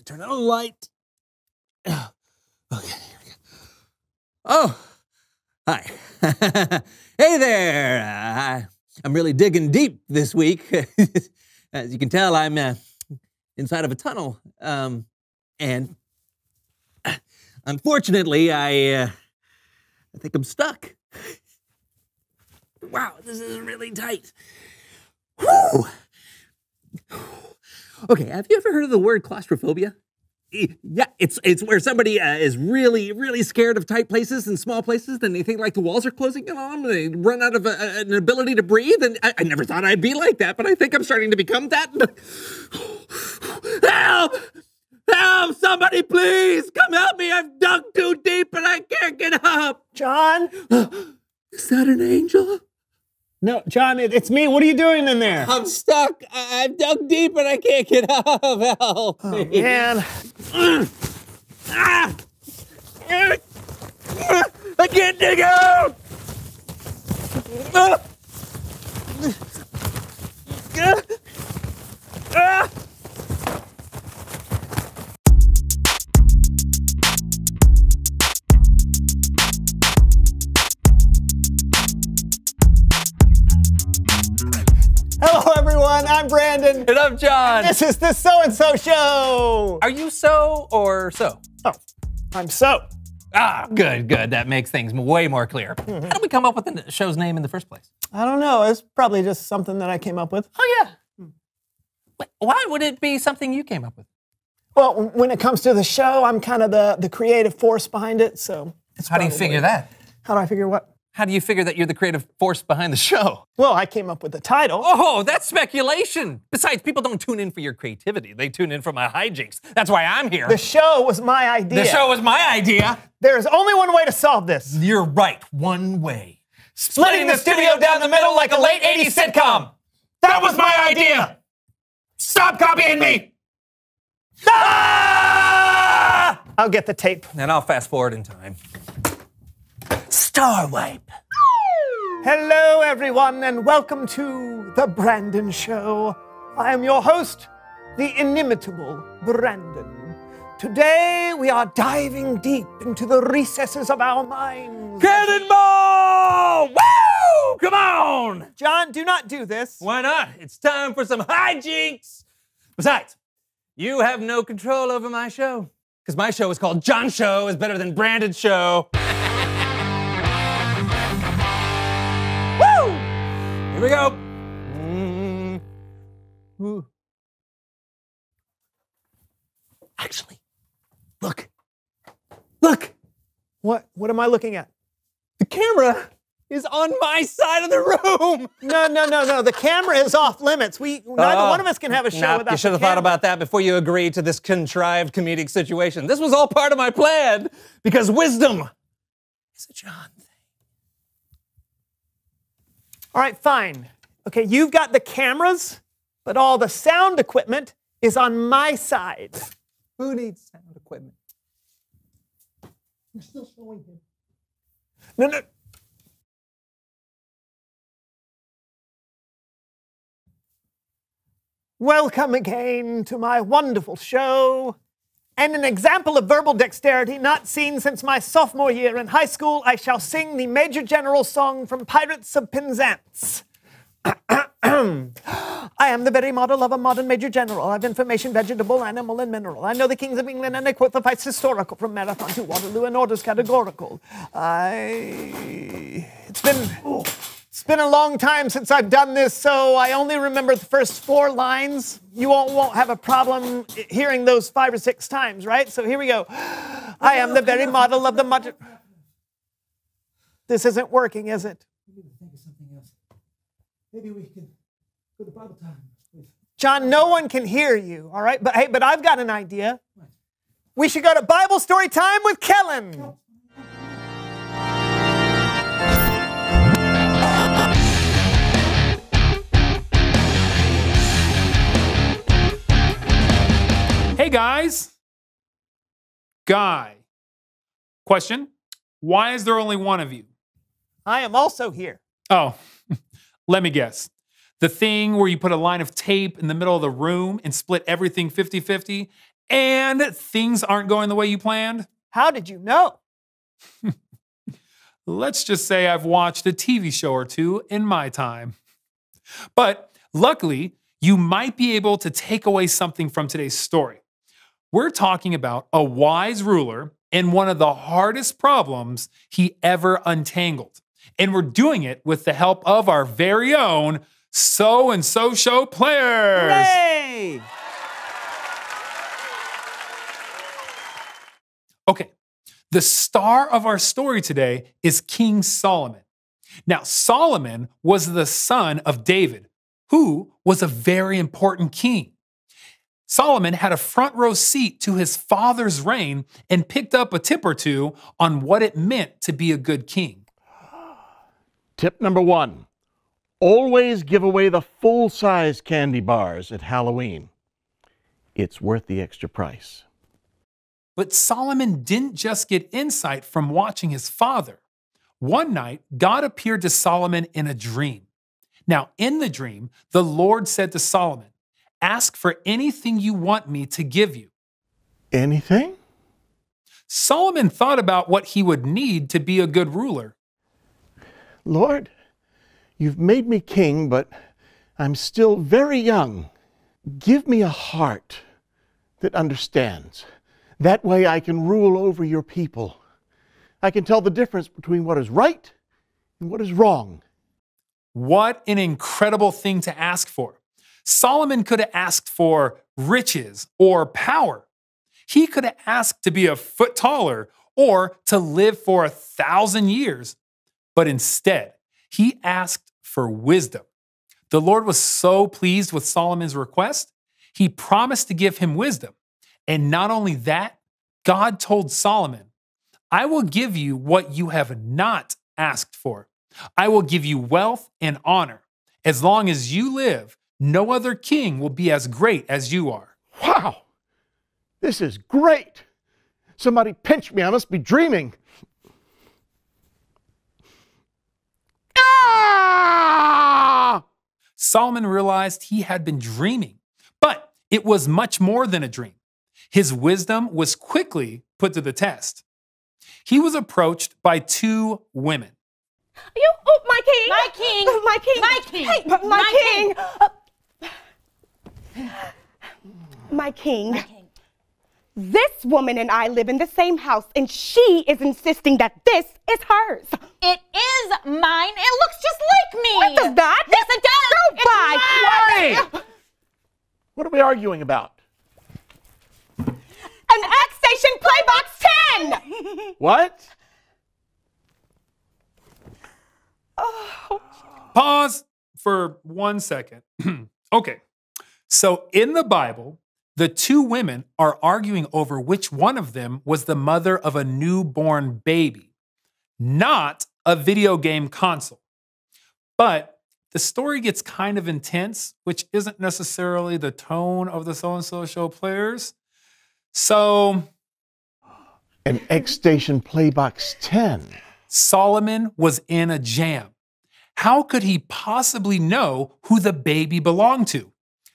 to turn on a light. Okay, here we go. Oh, hi. Hey there. I'm really digging deep this week. As you can tell, I'm inside of a tunnel. And unfortunately, I think I'm stuck. Wow, this is really tight. Whew. Okay, have you ever heard of the word claustrophobia? Yeah, it's where somebody is really scared of tight places and small places, and they think like the walls are closing in on them, they run out of an ability to breathe, and I never thought I'd be like that, but I think I'm starting to become that. Help! Help! Somebody please! Come help me! I've dug too deep and I can't get up! John? Is that an angel? No, John, it's me. What are you doing in there? I'm stuck. I've dug deep and I can't get up. Help! Oh, man. I can't dig out! Hello, everyone. I'm Brandon. And I'm John. This is the So-and-So Show. Are you so or so? Oh, I'm so. Ah, good. That makes things way more clear. How did we come up with the show's name in the first place? I don't know. It's probably just something that I came up with. Oh, yeah. Wait, why would it be something you came up with? Well, when it comes to the show, I'm kind of the creative force behind it, so. How do you figure that? How do I figure what? How do you figure that you're the creative force behind the show? Well, I came up with the title. Oh, that's speculation. Besides, people don't tune in for your creativity. They tune in for my hijinks. That's why I'm here. The show was my idea. The show was my idea. There is only one way to solve this. You're right. One way. Splitting the studio down the middle like a late 80s sitcom. That was my idea. Stop copying me. Ah! I'll get the tape. And I'll fast forward in time. Star Wipe. Hello, everyone, and welcome to The Brandon Show. I am your host, the inimitable Brandon. Today, we are diving deep into the recesses of our minds. Cannonball! Woo! Come on! John, do not do this. Why not? It's time for some hijinks. Besides, you have no control over my show. Because my show is called John Show is better than Brandon's show. Here we go. Actually, look. What am I looking at? The camera is on my side of the room. No. The camera is off limits. Neither one of us can have a show without You should have thought about that before you agreed to this contrived comedic situation. This was all part of my plan because wisdom is a John thing. All right, fine. Okay, you've got the cameras, but all the sound equipment is on my side. Who needs sound equipment? You're still showing him. No. Welcome again to my wonderful show. And an example of verbal dexterity not seen since my sophomore year in high school, I shall sing the Major General song from Pirates of Penzance. I am the very model of a modern Major General. I've information, vegetable, animal, and mineral. I know the kings of England, and I quote the fights historical from Marathon to Waterloo and orders categorical. It's been a long time since I've done this, so I only remember the first 4 lines. You won't have a problem hearing those 5 or 6 times, right? So here we go. I am the very model of the modern... This isn't working, is it? We need to think of something else. Maybe we can go to Bible time. John, no one can hear you, all right? But hey, I've got an idea. We should go to Bible story time with Kellen. Hey guys. Guy. Question. Why is there only one of you? I am also here. Oh, let me guess. The thing where you put a line of tape in the middle of the room and split everything 50-50 and things aren't going the way you planned? How did you know? Let's just say I've watched a TV show or two in my time. But luckily, you might be able to take away something from today's story. We're talking about a wise ruler and one of the hardest problems he ever untangled. And we're doing it with the help of our very own So-and-So Show players. Hooray! Okay, the star of our story today is King Solomon. Now, Solomon was the son of David, who was a very important king. Solomon had a front row seat to his father's reign and picked up a tip or two on what it meant to be a good king. Tip number 1, always give away the full-size candy bars at Halloween. It's worth the extra price. But Solomon didn't just get insight from watching his father. One night, God appeared to Solomon in a dream. Now, in the dream, the Lord said to Solomon, "Ask for anything you want me to give you." Anything? Solomon thought about what he would need to be a good ruler. Lord, you've made me king, but I'm still very young. Give me a heart that understands. That way I can rule over your people. I can tell the difference between what is right and what is wrong. What an incredible thing to ask for. Solomon could have asked for riches or power. He could have asked to be a foot taller or to live for 1,000 years. But instead, he asked for wisdom. The Lord was so pleased with Solomon's request, he promised to give him wisdom. And not only that, God told Solomon, "I will give you what you have not asked for. I will give you wealth and honor. As long as you live, no other king will be as great as you are." Wow, this is great. Somebody pinch me, I must be dreaming. Ah! Solomon realized he had been dreaming, but it was much more than a dream. His wisdom was quickly put to the test. He was approached by two women. My king! My king! My king! My king! Hey, my king! This woman and I live in the same house, and she is insisting that this is hers. It is mine. It looks just like me. What does that? Yes, it does. Go by. Hey! What are we arguing about? An X-Station Playbox 10! What? Pause for 1 second. Okay, so in the Bible, the two women are arguing over which one of them was the mother of a newborn baby, not a video game console. But the story gets kind of intense, which isn't necessarily the tone of the So-and-So Show players. So, An X-Station Playbox 10. Solomon was in a jam. How could he possibly know who the baby belonged to?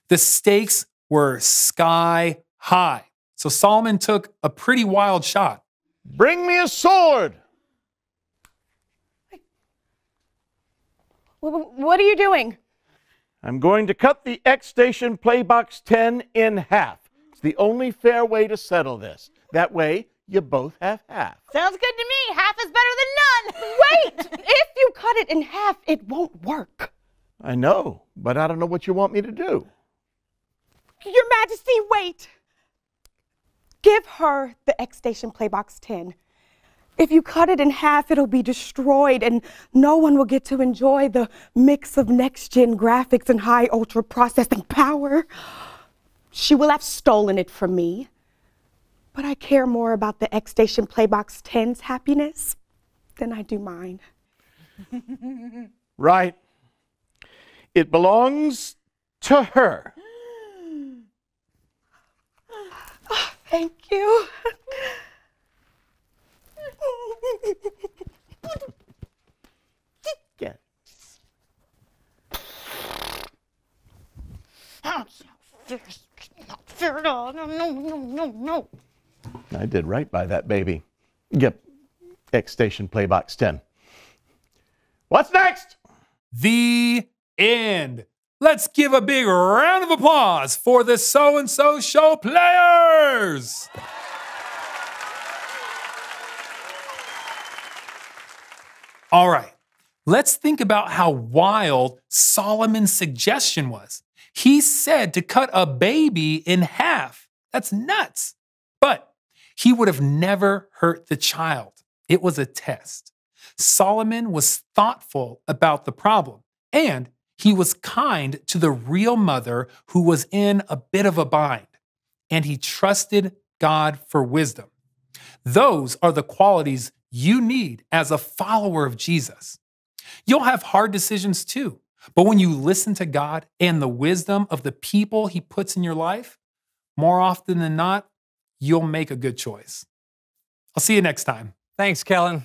The stakes were sky high. So Solomon took a pretty wild shot. Bring me a sword. What are you doing? I'm going to cut the X-Station Playbox 10 in half. It's the only fair way to settle this. That way, you both have half. Sounds good to me. Half is better than none. Wait! If you cut it in half, it won't work. I know, but I don't know what you want me to do. Your Majesty, wait. Give her the X-Station Playbox 10. If you cut it in half, it'll be destroyed and no one will get to enjoy the mix of next-gen graphics and high ultra processing power. She will have stolen it from me. But I care more about the X-Station Playbox 10's happiness than I do mine. Right. It belongs to her. Oh, thank you. Yeah. Not fair No, no, no, no, no, no. I did right by that baby. Yep. X Station Playbox 10. What's next? The end. Let's give a big round of applause for the So-and-So Show players. All right, let's think about how wild Solomon's suggestion was. He said to cut a baby in half. That's nuts. But he would have never hurt the child. It was a test. Solomon was thoughtful about the problem, and he was kind to the real mother who was in a bit of a bind, and he trusted God for wisdom. Those are the qualities you need as a follower of Jesus. You'll have hard decisions too, but when you listen to God and the wisdom of the people he puts in your life, more often than not, you'll make a good choice. I'll see you next time. Thanks, Kellen.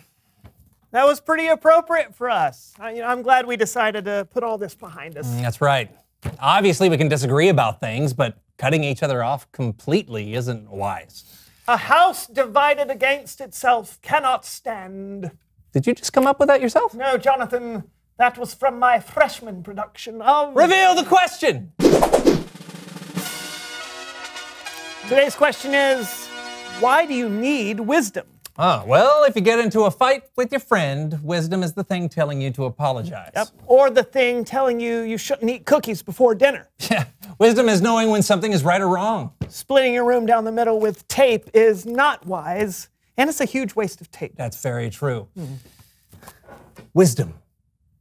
That was pretty appropriate for us. I'm glad we decided to put all this behind us. That's right. Obviously, we can disagree about things, but cutting each other off completely isn't wise. A house divided against itself cannot stand. Did you just come up with that yourself? No, Jonathan, that was from my freshman production of... Reveal the question! Today's question is, why do you need wisdom? Oh, well, if you get into a fight with your friend, wisdom is the thing telling you to apologize. Yep. Or the thing telling you you shouldn't eat cookies before dinner. Yeah, wisdom is knowing when something is right or wrong. Splitting your room down the middle with tape is not wise, and it's a huge waste of tape. That's very true. Wisdom,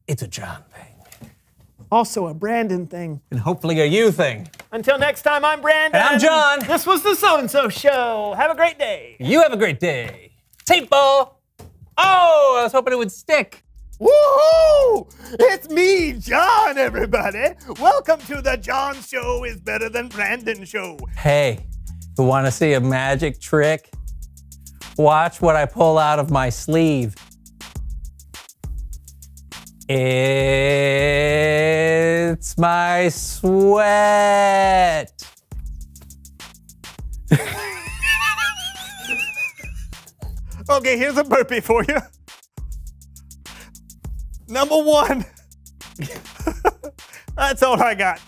it's a John thing. Also a Brandon thing. And hopefully a you thing. Until next time, I'm Brandon. And I'm John. This was the So-and-So Show. Have a great day. You have a great day. Tape ball. Oh, I was hoping it would stick. Woohoo! It's me, John, everybody. Welcome to the John Show is Better Than Brandon Show. Hey, you want to see a magic trick? Watch what I pull out of my sleeve. It's my sweat. Okay, here's a burpee for you. Number one. That's all I got.